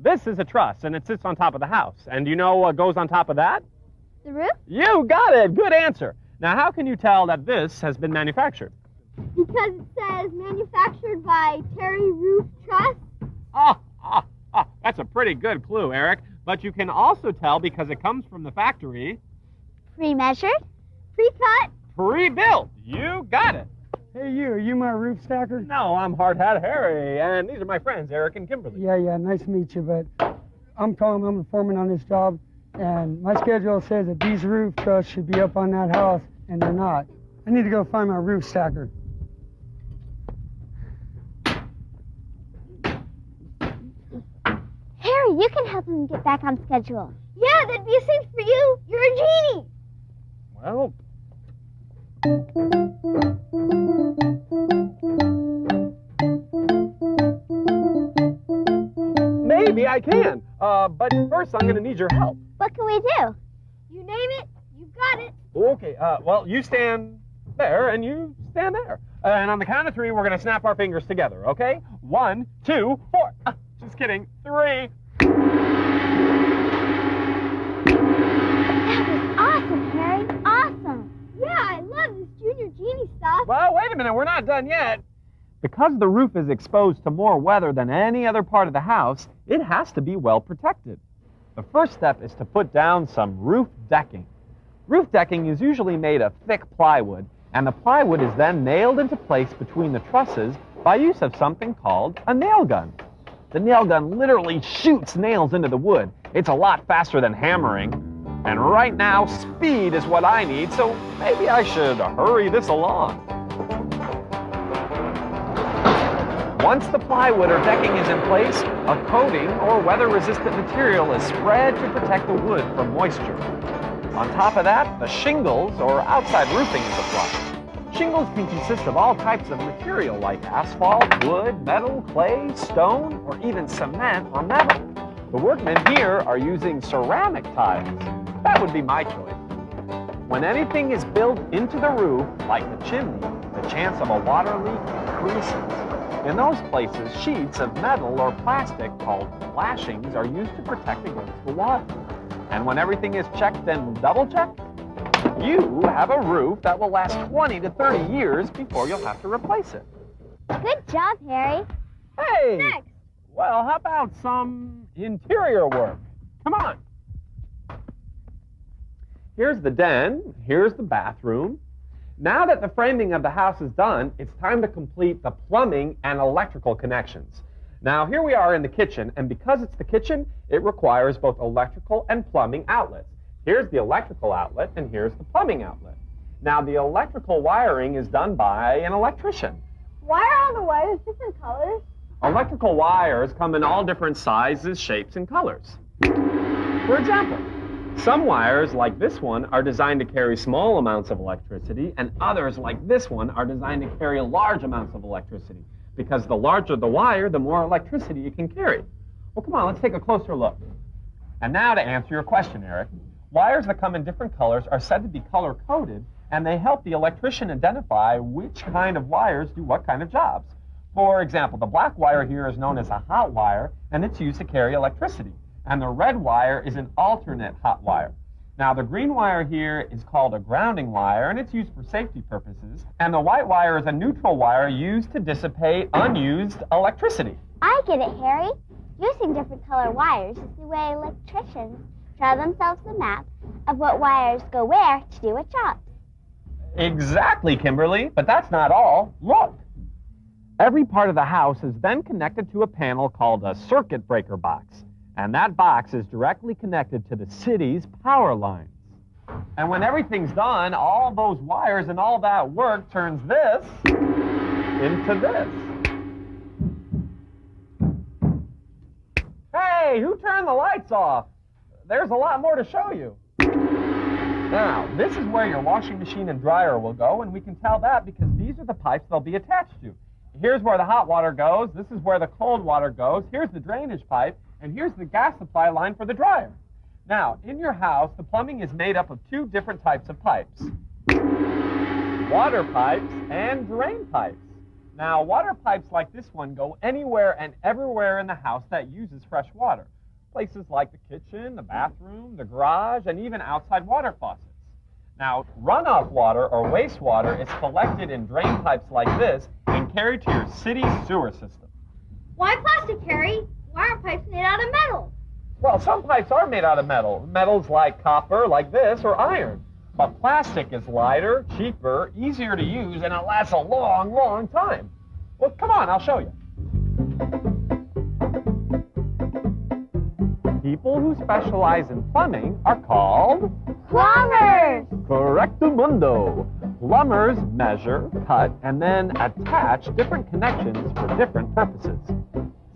This is a truss, and it sits on top of the house. And do you know what goes on top of that? The roof? You got it. Good answer. Now, how can you tell that this has been manufactured? Because it says manufactured by Terry Roof Truss. That's a pretty good clue, Eric. But you can also tell because it comes from the factory. Pre-measured? Pre-cut? Pre-built. You got it. Hey, are you my roof stacker? No, I'm Hard Hat Harry, and these are my friends, Eric and Kimberly. Yeah, nice to meet you, but I'm Tom, I'm the foreman on this job, and my schedule says that these roof trusses should be up on that house, and they're not. I need to go find my roof stacker. Harry, you can help him get back on schedule. Yeah, that'd be a cinch for you. You're a genie. Well... Maybe I can, but first I'm going to need your help. What can we do? You name it, you've got it. Okay, well, you stand there and you stand there. And on the count of 3, we're going to snap our fingers together, okay? 1, 2, 4. Just kidding. 3. That was awesome, Harry. Awesome. Yeah, I love this Junior Genie stuff. Well, wait a minute. We're not done yet. Because the roof is exposed to more weather than any other part of the house, it has to be well protected. The first step is to put down some roof decking. Roof decking is usually made of thick plywood, and the plywood is then nailed into place between the trusses by use of something called a nail gun. The nail gun literally shoots nails into the wood. It's a lot faster than hammering. And right now, speed is what I need, so maybe I should hurry this along. Once the plywood or decking is in place, a coating or weather-resistant material is spread to protect the wood from moisture. On top of that, the shingles or outside roofing is applied. Shingles can consist of all types of material like asphalt, wood, metal, clay, stone, or even cement or metal. The workmen here are using ceramic tiles. That would be my choice. When anything is built into the roof, like the chimney, the chance of a water leak increases. In those places, sheets of metal or plastic called flashings are used to protect against the water. And when everything is checked and double-checked, you have a roof that will last 20 to 30 years before you'll have to replace it. Good job, Harry. Hey! Next. Well, how about some interior work? Come on. Here's the den. Here's the bathroom. Now that the framing of the house is done, it's time to complete the plumbing and electrical connections. Now, here we are in the kitchen, and because it's the kitchen, it requires both electrical and plumbing outlets. Here's the electrical outlet, and here's the plumbing outlet. Now, the electrical wiring is done by an electrician. Why are all the wires different colors? Electrical wires come in all different sizes, shapes, and colors. For example, some wires, like this one, are designed to carry small amounts of electricity, and others, like this one, are designed to carry large amounts of electricity, because the larger the wire, the more electricity it can carry. Well, come on, let's take a closer look. And now to answer your question, Eric, wires that come in different colors are said to be color-coded, and they help the electrician identify which kind of wires do what kind of jobs. For example, the black wire here is known as a hot wire, and it's used to carry electricity. And the red wire is an alternate hot wire. Now, the green wire here is called a grounding wire, and it's used for safety purposes. And the white wire is a neutral wire used to dissipate unused electricity. I get it, Harry. Using different color wires is the way electricians draw themselves a map of what wires go where to do what jobs. Exactly, Kimberly, but that's not all. Look. Every part of the house is then connected to a panel called a circuit breaker box. And that box is directly connected to the city's power lines. And when everything's done, all those wires and all that work turns this into this. Hey, who turned the lights off? There's a lot more to show you. Now, this is where your washing machine and dryer will go, and we can tell that because these are the pipes they'll be attached to. Here's where the hot water goes. This is where the cold water goes. Here's the drainage pipe. And here's the gas supply line for the dryer. Now, in your house, the plumbing is made up of 2 different types of pipes. Water pipes and drain pipes. Now, water pipes like this one go anywhere and everywhere in the house that uses fresh water. places like the kitchen, the bathroom, the garage, and even outside water faucets. Now, runoff water or wastewater is collected in drain pipes like this and carried to your city's sewer system. Why plastic, Harry? Why are pipes made out of metal? Well, some pipes are made out of metal. Metals like copper, like this, or iron. But plastic is lighter, cheaper, easier to use, and it lasts a long, long time. Well, come on, I'll show you. People who specialize in plumbing are called Plumbers! Correctamundo. Plumbers measure, cut, and then attach different connections for different purposes.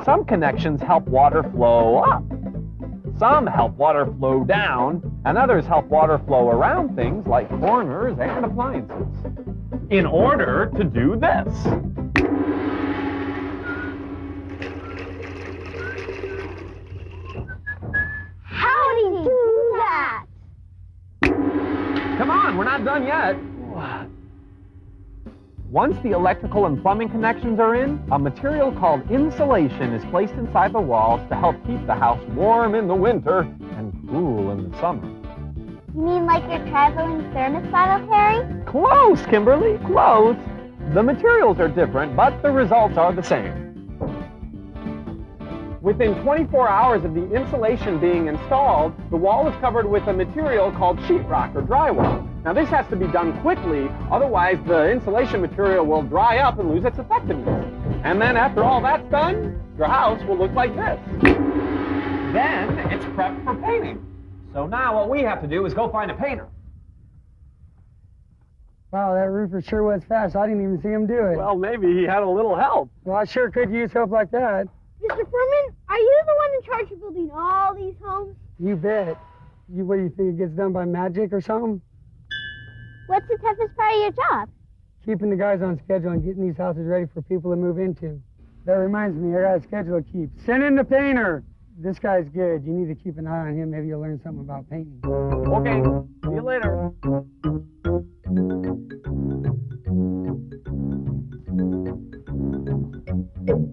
Some connections help water flow up. Some help water flow down, and others help water flow around things like corners and appliances. In order to do this. How do you do that? Come on, we're not done yet. Once the electrical and plumbing connections are in, a material called insulation is placed inside the walls to help keep the house warm in the winter and cool in the summer. You mean like your traveling thermos bottle, Harry? Close, Kimberly, close. The materials are different, but the results are the same. Within 24 hours of the insulation being installed, the wall is covered with a material called sheetrock or drywall. Now this has to be done quickly, otherwise the insulation material will dry up and lose its effectiveness. And then after all that's done, your house will look like this. Then it's prepped for painting. So now what we have to do is go find a painter. Wow, that roofer sure was fast. I didn't even see him do it. Well, maybe he had a little help. Well, I sure could use help like that. Mr. Furman, are you the one in charge of building all these homes? You bet. What do you think, it gets done by magic or something? What's the toughest part of your job? Keeping the guys on schedule and getting these houses ready for people to move into. That reminds me, I got a schedule to keep. Send in the painter. This guy's good. You need to keep an eye on him. Maybe you'll learn something about painting. Okay, see you later.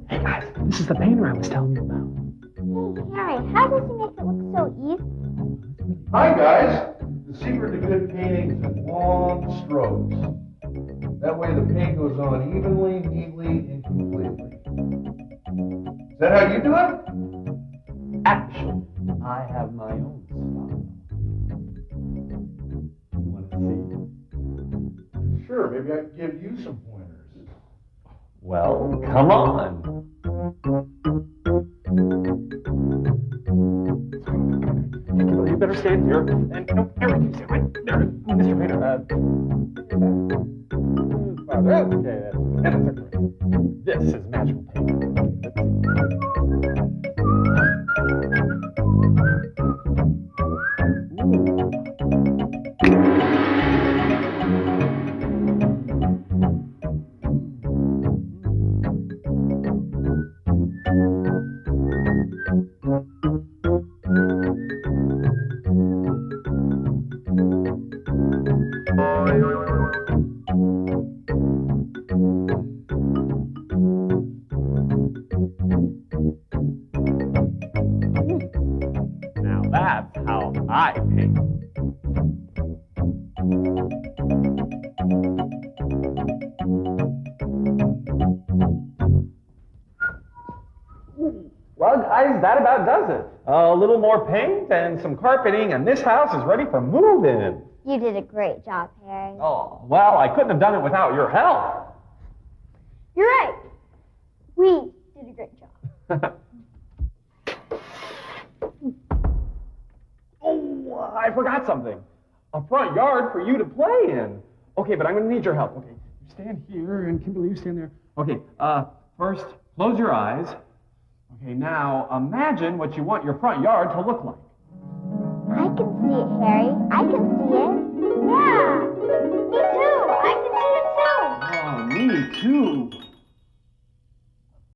Hey guys, this is the painter I was telling you about. Hey, Harry, how does he make it look so easy? Hi, guys. The secret to good painting is long strokes. That way the paint goes on evenly, neatly, and completely. Is that how you do it? Actually, I have my own style. Want to see? Sure, maybe I can give you some pointers. Well, come on. You better stand here. And no, Eric, you stand right there. Mr. Painter, okay, that's okay. This is magical painting. Now that's how I paint. Well, guys, that about does it. A little more paint and some carpeting, and this house is ready for move-in. You did a great job, Harry. Oh, well, I couldn't have done it without your help. You're right. We did a great job. Oh, I forgot something. A front yard for you to play in. Okay, but I'm going to need your help. Okay, you stand here, and Kimberly, you stand there. Okay, first, close your eyes. Okay, now imagine what you want your front yard to look like. I can see it, Harry. I can see it. Yeah, me too. I can see it too. Oh, me too.